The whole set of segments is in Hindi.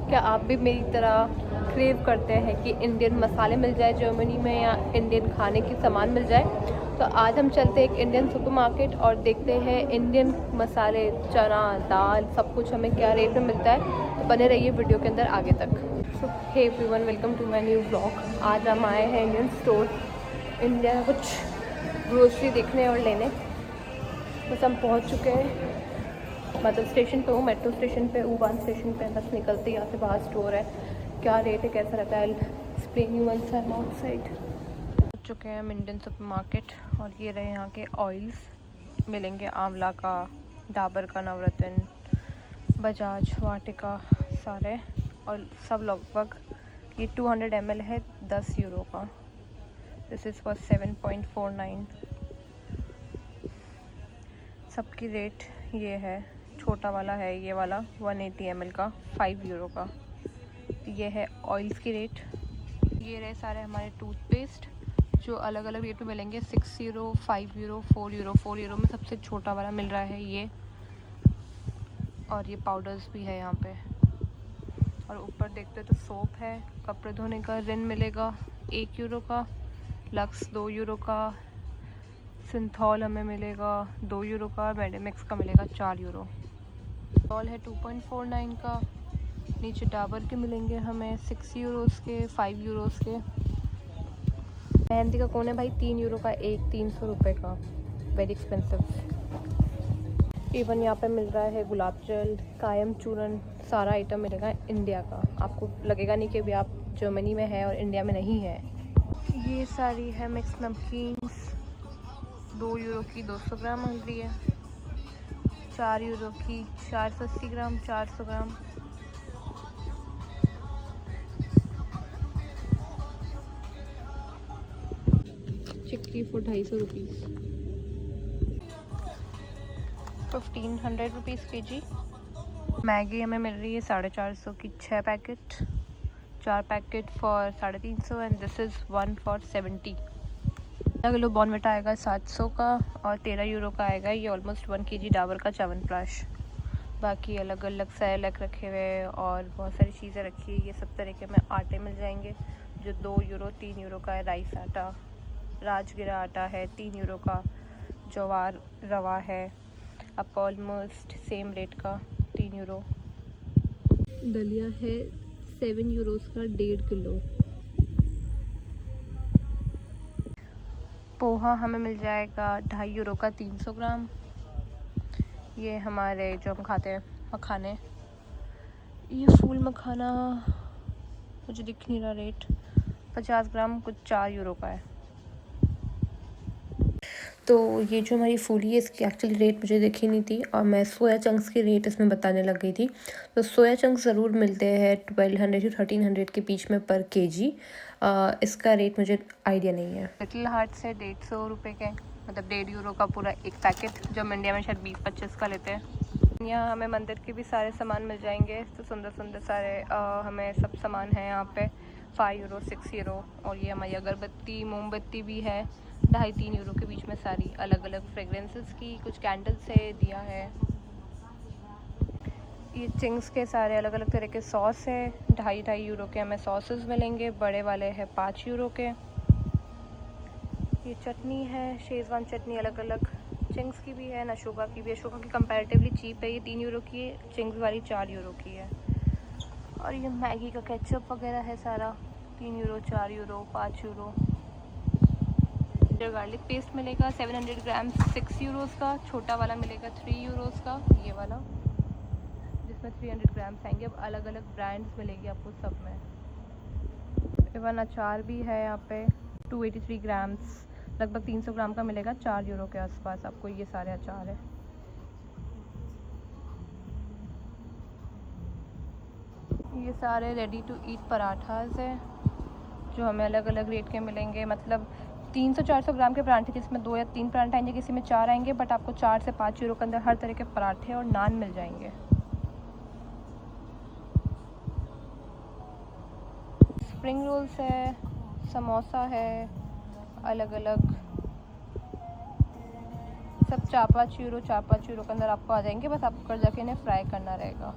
क्या आप भी मेरी तरह क्रेव करते हैं कि इंडियन मसाले मिल जाए जर्मनी में या इंडियन खाने की सामान मिल जाए? तो आज हम चलते हैं एक इंडियन सुपरमार्केट और देखते हैं इंडियन मसाले, चना दाल सब कुछ हमें क्या रेट में मिलता है। तो बने रहिए वीडियो के अंदर आगे तक। So hey everyone, welcome to my new blog. आज हम आए हैं इंडियन स्टोर, इंडिया कुछ ग्रोसरी देखने और लेने। बस हम पहुंच चुके हैं, मतलब स्टेशन पे हूँ, मेट्रो स्टेशन पे, U-Bahn स्टेशन पे। बस निकलते यहाँ से बाहर स्टोर है, क्या रेट है कैसा रहता है, explain you once I am outside. पहुँच चुके हैं हम इंडियन सुपर मार्केट और ये रहे यहाँ के ऑयल्स मिलेंगे। आंवला का, डाबर का, नवरत्न, बजाज, वाटिका, सारे। और सब लगभग ये 200 ml है, 10 यूरो का। This is for 7.49। सबकी रेट ये है। छोटा वाला है ये वाला 180 ml का, 5 यूरो का। ये है ऑयल्स की रेट। ये रहे सारे हमारे टूथपेस्ट जो अलग अलग रेट में मिलेंगे। 6 यूरो, 5 यूरो, 4 यूरो। 4 यूरो में सबसे छोटा वाला मिल रहा है ये। और ये पाउडर्स भी है यहाँ पे। और ऊपर देखते तो सोप है, कपड़े धोने का रिन मिलेगा 1 यूरो का, लक्स 2 यूरो का, सिंथॉल हमें मिलेगा 2 यूरो का, मेडिमिक्स का मिलेगा 4 यूरो। ऑल है 2.49 का। नीचे डाबर के मिलेंगे हमें 6 यूरोस के, 5 यूरोस के। मेहंदी का कोन है भाई 3 यूरो का एक, 300 रुपये का, वेरी एक्सपेंसिव। इवन यहाँ पे मिल रहा है गुलाब जल, कायम चूरन, सारा आइटम मिलेगा इंडिया का। आपको लगेगा नहीं कि अभी आप जर्मनी में है और इंडिया में नहीं है। ये सारी है मिक्स नमकीन्स, 2 यूरो की 200 ग्राम मिल रही है, 4 यूरो की 480 ग्राम, 400 ग्राम। चिक्की फॉर 250 रुपीज़, 1500 रुपीज़ के जी। मैगी हमें मिल रही है 450 की 6 packet, 4 packet for 350 and this is 1 for 70। आधा किलो बॉर्नविटा आएगा 700 का और 13 यूरो का आएगा ये ऑलमोस्ट 1 kg डाबर का च्यवनप्राश। बाकी अलग अलग सैलक रखे हुए और बहुत सारी चीज़ें रखी है। ये सब तरीके में आटे मिल जाएंगे जो 2 यूरो, 3 यूरो का है। राइस आटा, राजगिरा आटा है 3 यूरो का, ज्वार रवा है आपका ऑलमोस्ट सेम रेट का 3 यूरो। दलिया है 7 यूरोस का 1.5 किलो। पोहा हमें मिल जाएगा 2.5 यूरो का 300 ग्राम। ये हमारे जो हम खाते हैं मखाने, ये फूल मखाना मुझे दिख नहीं रहा रेट, 50 ग्राम कुछ 4 यूरो का है। तो ये जो हमारी फूली है इसकी एक्चुअली रेट मुझे दिखी नहीं थी और मैं सोया चंक्स की रेट इसमें बताने लग गई थी। तो सोया चंक्स ज़रूर मिलते हैं 1200 to 1300 के बीच में पर केजी। इसका रेट मुझे आइडिया नहीं है। लिटिल हार्ट से 150 रुपये के, मतलब 1.5 यूरो का पूरा एक पैकेट, जो हम इंडिया में शायद 20-25 का लेते हैं। यहाँ हमें मंदिर के भी सारे सामान मिल जाएंगे। तो सुंदर सुंदर सारे हमें सब सामान है यहाँ पे 5 यूरो, 6 यूरो। और ये हमारी अगरबत्ती, मोमबत्ती भी है 2.5-3 यूरो के बीच में, सारी अलग अलग फ्रेगरेंसेस की। कुछ कैंडल्स है, दिया है। ये चिंग्स के सारे अलग अलग तरह के सॉस है, 2.5 यूरो के हमें सॉसेस मिलेंगे। बड़े वाले हैं 5 यूरो के। ये चटनी है, शेजवान चटनी, अलग अलग चिंग्स की भी है, नशोका की भी है। नशोका की कंपैरेटिवली चीप है, ये 3 यूरो की है, चिंग्स वाली 4 यूरो की है। और ये मैगी का केचप वगैरह है सारा 3 euro, 4 euro, 5 euro. Garlic paste मिलेगा 700 ग्राम 6 यूरोस का। छोटा वाला मिलेगा 3 यूरोस का, ये वाला जिसमें 300 ग्राम्स आएंगे। अब अलग अलग ब्रांड्स मिलेगी आपको सब में। इवन अचार भी है यहाँ पे 283 ग्राम्स, लगभग 300 ग्राम का मिलेगा, 4 यूरो के आसपास आपको ये सारे अचार है। ये सारे रेडी टू ईट पराठास है जो हमें अलग अलग रेट के मिलेंगे। मतलब 300-400 ग्राम के पराठे जिसमें 2 या 3 पराठे आएंगे, किसी में 4 आएंगे, बट आपको 4 से 5 यूरो के अंदर हर तरह के पराठे और नान मिल जाएंगे। स्प्रिंग रोल्स है, समोसा है, अलग अलग सब 4-5 यूरो के अंदर आपको आ जाएंगे। बस आपको कर जाके इन्हें फ्राई करना रहेगा।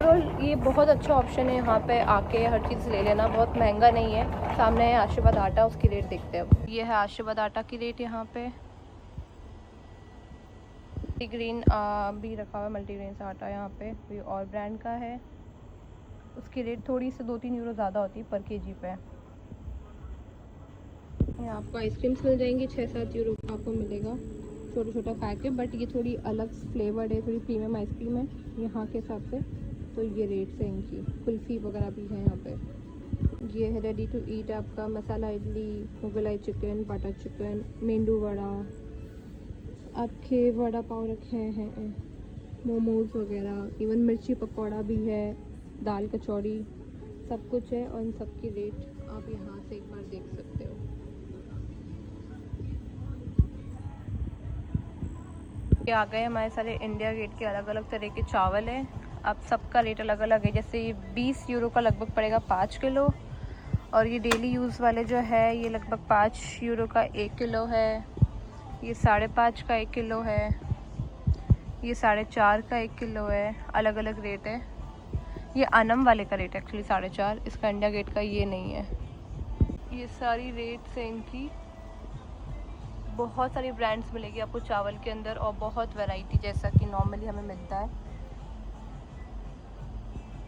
ओवरऑल ये बहुत अच्छा ऑप्शन है, यहाँ पे आके हर चीज़ ले लेना, बहुत महंगा नहीं है। सामने है आशीर्वाद आटा, उसकी रेट देखते हैं अब। ये है आशीर्वाद आटा की रेट यहाँ पे। मल्टीग्रेन भी रखा हुआ है, मल्टीग्रेन से आटा यहाँ पे, ये और ब्रांड का है। उसकी रेट थोड़ी सी 2-3 यूरो ज़्यादा होती है पर केजी पे। यहाँ आपको आइसक्रीम्स मिल जाएंगी, 6-7 यूरो का आपको मिलेगा, छोटा छोटा पैक है, बट ये थोड़ी अलग फ्लेवर्ड है, थोड़ी प्रीमियम आइसक्रीम है यहाँ के हिसाब से, तो ये रेट्स है इनकी। कुल्फ़ी वगैरह भी है यहाँ पे। ये है रेडी टू ईट आपका masala idli, Mughlai chicken, butter chicken, medu vada, आपके वड़ा पाव रखे हैं, मोमोज वगैरह, इवन मिर्ची पकौड़ा भी है, दाल कचौड़ी, सब कुछ है। और इन सब की रेट आप यहाँ से एक बार देख सकते हो। ये आ गए हमारे सारे इंडिया गेट के अलग अलग तरह के चावल हैं। अब सबका रेट अलग अलग है। जैसे ये 20 यूरो का लगभग पड़ेगा 5 किलो, और ये डेली यूज़ वाले जो है ये लगभग 5 यूरो का 1 किलो है। ये 5.5 का 1 किलो है। ये 4.5 का 1 किलो है। अलग अलग रेट है। ये अनम वाले का रेट एक्चुअली 4.5, इसका इंडिया गेट का ये नहीं है। ये सारी रेट्स हैं इनकी। बहुत सारी ब्रांड्स मिलेगी आपको चावल के अंदर, और बहुत वैरायटी जैसा कि नॉर्मली हमें मिलता है।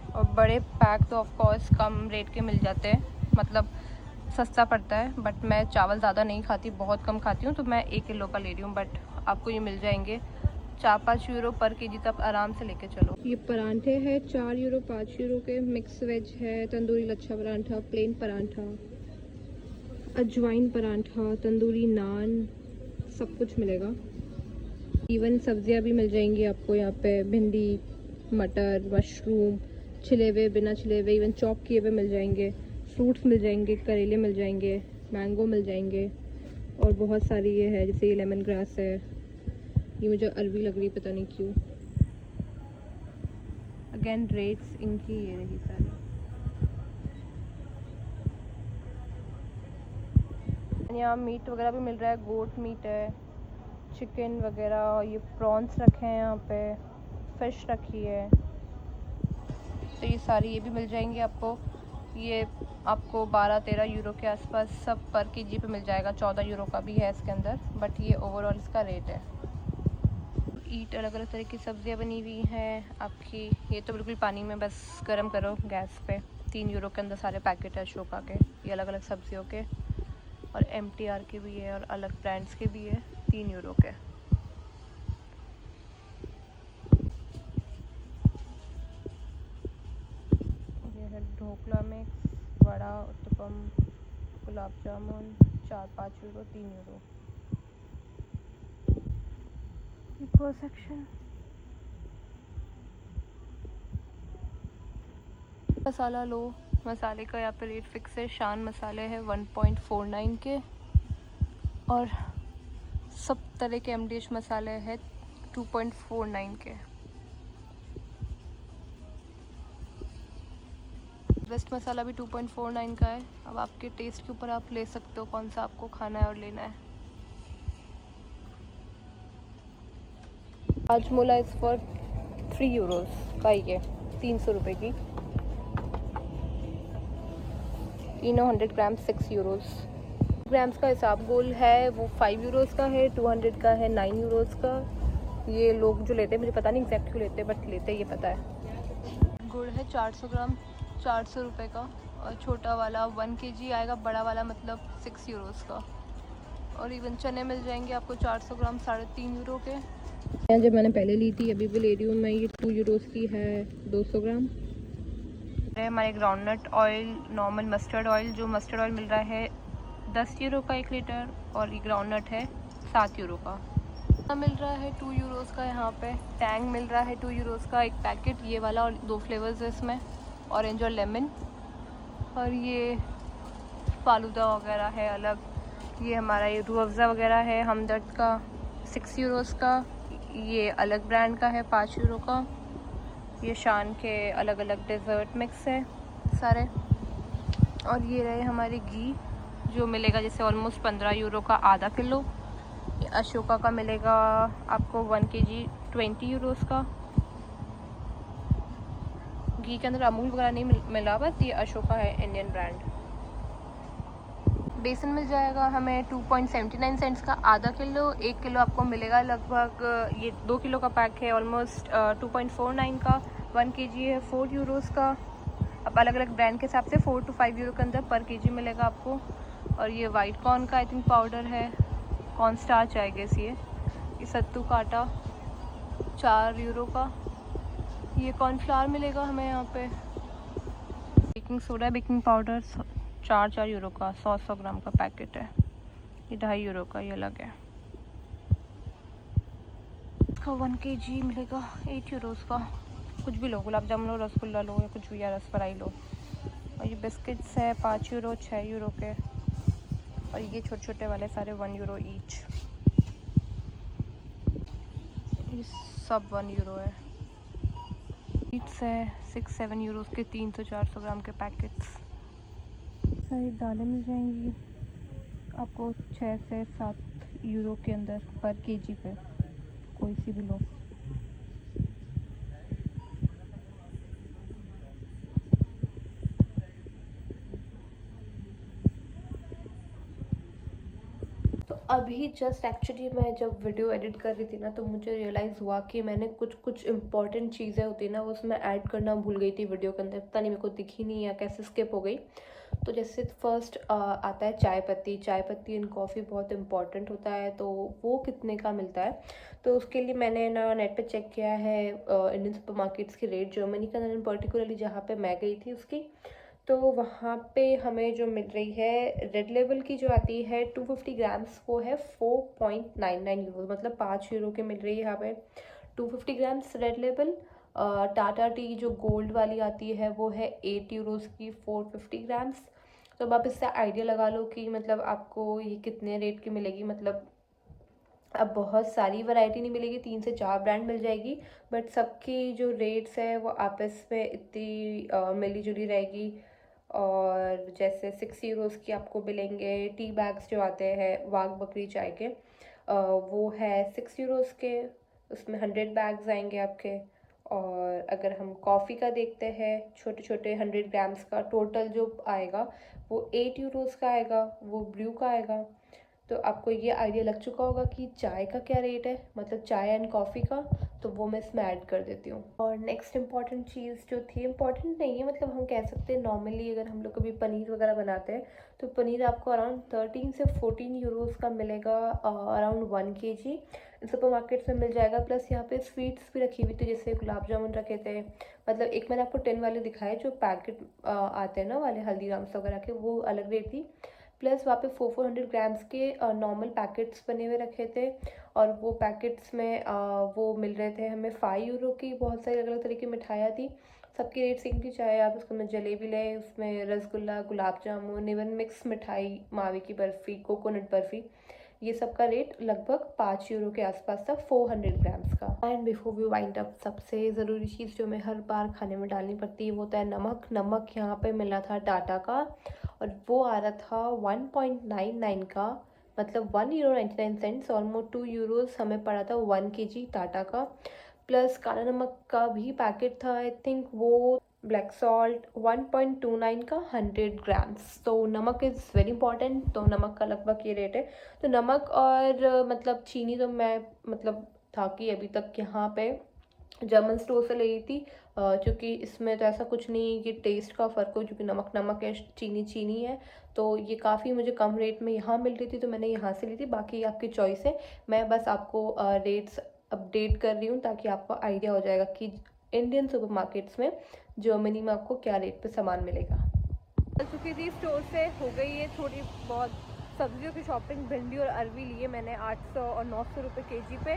और बड़े पैक तो ऑफ कोर्स कम रेट के मिल जाते हैं, मतलब सस्ता पड़ता है। बट मैं चावल ज़्यादा नहीं खाती, बहुत कम खाती हूँ, तो मैं 1 किलो का ले रही हूँ। बट आपको ये मिल जाएंगे 4-5 यूरो पर केजी, तब आराम से लेके चलो। ये परांठे हैं 4 यूरो 5 यूरो के। मिक्स वेज है, तंदूरी लच्छा परांठा, प्लेन परांठा, अजवाइन परांठा, तंदूरी नान, सब कुछ मिलेगा। इवन सब्जियां भी मिल जाएंगी आपको यहाँ पे, भिंडी, मटर, मशरूम, छिले हुए, बिना छिले हुए, इवन चॉप किए हुए मिल जाएंगे। फ्रूट्स मिल जाएंगे, करेले मिल जाएंगे, मैंगो मिल जाएंगे, और बहुत सारी ये है, जैसे ये लेमन ग्रास है। ये मुझे अरबी लग रही, पता नहीं क्यों। अगेन रेट्स इनकी ये रही सारी। यहाँ मीट वगैरह भी मिल रहा है, गोट मीट है, चिकन वगैरह, ये प्रॉन्स रखे हैं यहाँ पे, फिश रखी है, तो ये सारी ये भी मिल जाएंगी आपको। ये आपको 12-13 यूरो के आसपास सब पर केजी पे मिल जाएगा। 14 यूरो का भी है इसके अंदर, बट ये ओवरऑल इसका रेट है। ईट अलग अलग तरह की सब्जियां बनी हुई हैं आपकी। ये तो बिल्कुल पानी में बस गर्म करो गैस पे। 3 यूरो के अंदर सारे पैकेट है अशोका के, ये अलग अलग सब्जियों के, और MTR के भी है, और अलग ब्रांड्स के भी है, 3 यूरो के। ये है dhokla mix, vada, uttapam, gulab jamun, 4-5 euro, 3 euro. Eco section. Masala लो, मसाले का यहाँ पे रेट फिक्स है। शान मसाले है 1.49 के, और सब तरह के MDH मसाले है 2.49 के। वेस्ट मसाला भी 2.49 का है। अब आपके टेस्ट के ऊपर आप ले सकते हो कौन सा आपको खाना है और लेना है। हाजमोला इज़ फॉर 3 यूरोज़ का, ये 300 रुपये की। इनो 100 ग्राम 6 यूरोज़। ग्राम्स का हिसाब गोल है वो 5 यूरोज़ का है, 200 का है 9 यूरोज़ का। ये लोग जो लेते हैं, मुझे पता नहीं एग्जैक्ट क्यों लेते हैं, बट लेते हैं, ये पता है। गुड़ है 400 ग्राम 400 रुपये का, और छोटा वाला 1 kg आएगा, बड़ा वाला मतलब 6 यूरोज़ का। और इवन चने मिल जाएंगे आपको 400 ग्राम 3.5 यूरो के। जब मैंने पहले ली थी, अभी भी ले रही हूँ मैं, ये 2 यूरोज़ की है 200 ग्राम। हमारे groundnut oil, normal mustard oil, जो मस्टर्ड ऑयल मिल रहा है 10 यूरो का 1 लीटर, और ये ग्राउंडनट है 7 यूरो का। मिल रहा है 2 यूरोज़ का यहाँ पे। टैंग मिल रहा है 2 यूरोज़ का 1 पैकेट, ये वाला, और 2 फ्लेवर्स है इसमें, ऑरेंज और लेमन। और ये फालूदा वगैरह है अलग। ये हमारा ये रूह अफ़ज़ा वगैरह है हमदर्द का 6 यूरोज़ का। ये अलग ब्रांड का है 5 यूरो का। ये शान के अलग अलग डेज़र्ट मिक्स है सारे। और ये रहे हमारे घी, जो मिलेगा जैसे ऑलमोस्ट 15 यूरो का आधा किलो। ये अशोका का मिलेगा आपको 1 kg 20 यूरोज़ का। घी के अंदर अमूल वगैरह नहीं मिला, बस ये अशोका है इंडियन ब्रांड। बेसन मिल जाएगा हमें 2.79 सेंट्स का आधा किलो। 1 किलो आपको मिलेगा लगभग, ये 2 किलो का पैक है ऑलमोस्ट 2.49 का। 1 kg है 4 यूरोज़ का। अब अलग अलग ब्रांड के हिसाब से 4 to 5 यूरो के अंदर पर kg मिलेगा आपको। और ये वाइट कॉर्न का आई थिंक पाउडर है, कॉर्न स्टार्च है गेस। ये सत्तू का आटा 4 यूरो का। ये कॉर्नफ्लावर मिलेगा हमें यहाँ पे। Baking soda baking powder 4 euro का, 100 ग्राम का पैकेट है। ये 2.5 यूरो का, ये अलग है। इसका 1 kg मिलेगा 8 यूरोज़ का। कुछ भी लो, गुलाब जामुन लो, रसगुल्ला लो, या कुछ भी, या रसमलाई लो। और ये बिस्किट्स है 5 यूरो, 6 यूरो के। और ये छोटे छोटे वाले सारे 1 यूरो ईच। ये सब 1 यूरो है। ईट्स है 6-7 यूरोज़ के 300-400 ग्राम के पैकेट्स। सारी दालें मिल जाएंगी आपको 6 से 7 यूरो के अंदर पर kg पे, कोई सी भी लो। तो अभी जस्ट एक्चुअली मैं जब वीडियो एडिट कर रही थी ना, तो मुझे रियलाइज़ हुआ कि मैंने कुछ इंपॉर्टेंट चीज़ें होती ना, वो उसमें ऐड करना भूल गई थी वीडियो के अंदर। पता नहीं मेरे को दिखी नहीं या कैसे स्किप हो गई। तो जैसे फर्स्ट आता है चाय पत्ती। चाय पत्ती इन कॉफ़ी बहुत इंपॉर्टेंट होता है, तो वो कितने का मिलता है। तो उसके लिए मैंने ना नेट पे चेक किया है इंडियन सुपर मार्केट्स की रेट, जर्मनी का अंदर पर्टिकुलरली जहाँ पे मैं गई थी उसकी। तो वहाँ पे हमें जो मिल रही है रेड लेबल की जो आती है 250 ग्राम्स, वो है 4.99 यूरो, मतलब 5 यूरो के मिल रही है यहाँ पे 250 grams red label. Tata T जो गोल्ड वाली आती है वो है 8 यूरोज़ की 450 ग्राम्स। तो अब आप इससे आइडिया लगा लो कि मतलब आपको ये कितने रेट की मिलेगी। मतलब अब बहुत सारी वैरायटी नहीं मिलेगी, 3 से 4 ब्रांड मिल जाएगी, बट सबकी जो रेट्स है वो आपस में इतनी मिली जुली रहेगी। और जैसे 6 यूरोज़ की आपको मिलेंगे टी बैग्स जो आते हैं वाघ बकरी चाय के, वो है 6 यूरोज़ के। उसमें 100 बैग्स आएंगे आपके। और अगर हम कॉफ़ी का देखते हैं, छोटे छोटे 100 ग्राम्स का टोटल जो आएगा वो 8 यूरोज़ का आएगा, वो ब्रू का आएगा। तो आपको ये आइडिया लग चुका होगा कि चाय का क्या रेट है, मतलब चाय एंड कॉफ़ी का। तो वो मैं इसमें ऐड कर देती हूँ। और नेक्स्ट इम्पॉर्टेंट चीज़ जो थी, इम्पॉर्टेंट नहीं है, मतलब हम कह सकते हैं नॉर्मली अगर हम लोग कभी पनीर वगैरह बनाते हैं तो पनीर आपको अराउंड 13 से 14 यूरोज़ का मिलेगा, अराउंड 1 kg सुपर मार्केट्स में मिल जाएगा। प्लस यहाँ पे स्वीट्स भी रखी हुई थी, जैसे गुलाब जामुन रखे थे। मतलब एक मैंने आपको 10 वाले दिखाए, जो पैकेट आते हैं ना वाले हल्दीराम्स वगैरह के, वो अलग रेट थी। प्लस वहाँ पे 400 ग्राम्स के नॉर्मल पैकेट्स बने हुए रखे थे। और वो पैकेट्स में वो मिल रहे थे हमें 5 यूरो की। बहुत सारी अलग अलग तरह की मिठाइयाँ थी, सबकी रेट सेम थी। चाहे आप उसको में जलेबी लें, उसमें रसगुल्ला, गुलाब जामुन, इवन मिक्स मिठाई, मावे की बर्फ़ी, कोकोनट बर्फ़ी, ये सब का रेट लगभग 5 यूरो के आसपास था 400 ग्राम्स का। And before we wind up, सबसे ज़रूरी चीज़ जो हमें हर बार खाने में डालनी पड़ती है वो होता है नमक। नमक यहाँ पे मिला था टाटा का, और वो आ रहा था 1.99 का, मतलब 1 यूरो 99 सेंट्स। ऑलमोस्ट 2 यूरोज़ हमें पड़ा था 1 kg टाटा का। प्लस काला नमक का भी पैकेट था, आई थिंक वो ब्लैक सॉल्ट 1.29 का 100 ग्राम्स। तो नमक इज़ वेरी इंपॉर्टेंट, तो नमक का लगभग ये रेट है। तो नमक और मतलब चीनी तो मैं मतलब था कि अभी तक यहाँ पे जर्मन स्टोर से ले रही थी, क्योंकि इसमें तो ऐसा कुछ नहीं कि टेस्ट का फ़र्क हो, क्योंकि नमक नमक है, चीनी चीनी है। तो ये काफ़ी मुझे कम रेट में यहाँ मिल रही थी, तो मैंने यहाँ से ली थी। बाकी आपकी चॉइस है, मैं बस आपको रेट्स अपडेट कर रही हूँ ताकि आपको आइडिया हो जाएगा कि इंडियन सुपर मार्केट्स में जर्मनी में आपको क्या रेट पे सामान मिलेगा। चल चुकी थी स्टोर से, हो गई है थोड़ी बहुत सब्जियों की शॉपिंग। भिंडी और अरवी लिए मैंने 800 और 900 रुपये kg पे,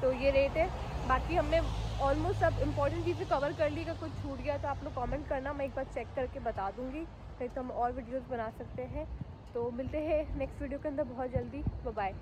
तो ये रेट है। बाकी हमने ऑलमोस्ट सब इंपॉर्टेंट चीज़ें कवर कर ली। अगर कुछ छूट गया तो आप लोग कमेंट करना, मैं एक बार चेक करके बता दूँगी, नहीं तो हम और वीडियोज़ बना सकते हैं। तो मिलते हैं नेक्स्ट वीडियो के अंदर बहुत जल्दी। Bye bye.